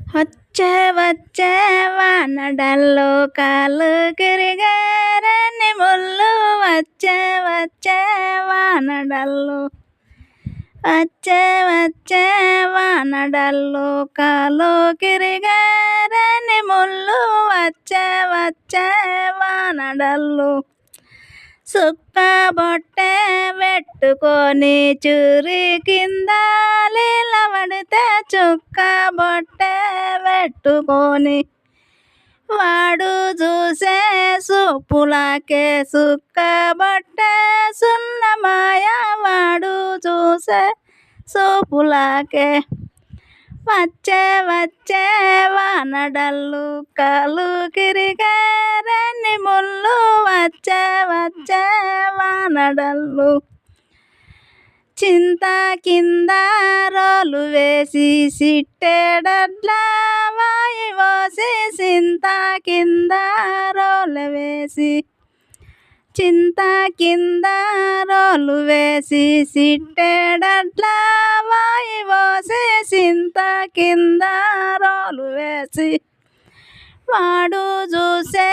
వచ్చే వచ్చే వానడల్లో కాళ్ళు కిరిగారని ముళ్ళు వచ్చే వచ్చే వానడల్లో వచ్చే వచ్చే వానడల్లో కాళ్ళు కిరిగారని ముళ్ళు వచ్చే వచ్చే వానడల్లో సుక్క బొట్టె పెట్టుకొని చూరి కింద లీలబడితే చుక్క బొట్టె పెట్టుకొని వాడు చూసే సూపులాకే సుక్క బొట్టె సున్నమాయ వాడు చూసే సూపులాకే వచ్చే వచ్చే వానడల్లు కాలు కిరిగారని ముళ్ళు వచ్చే వచ్చే వానడల్లు చింత కింద రోలు వేసి సిట్టెడట్లా వాయి పోసి చింత కింద రోలు వేసి చింత కింద రోలు వేసి సిట్టెడట్లా వాయి పోసి చింత కింద రోలు వేసి వాడు చూసే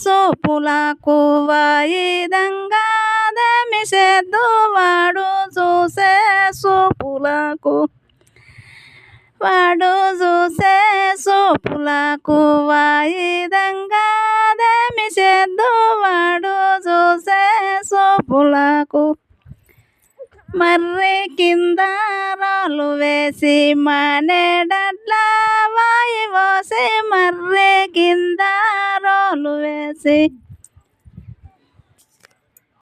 సూపులకు వాయిదంగా దమిసేద్దు వాడు చూసే సూపులకు వాడు చూసే సూపులకు వాయిదంగా దమిసేద్దు వాడు చూసే సూపులకు మర్రి కింద రాళ్ళు వేసి మానేడట్లా వాయి పోసి మర్రి కింద రాళ్ళు వేసి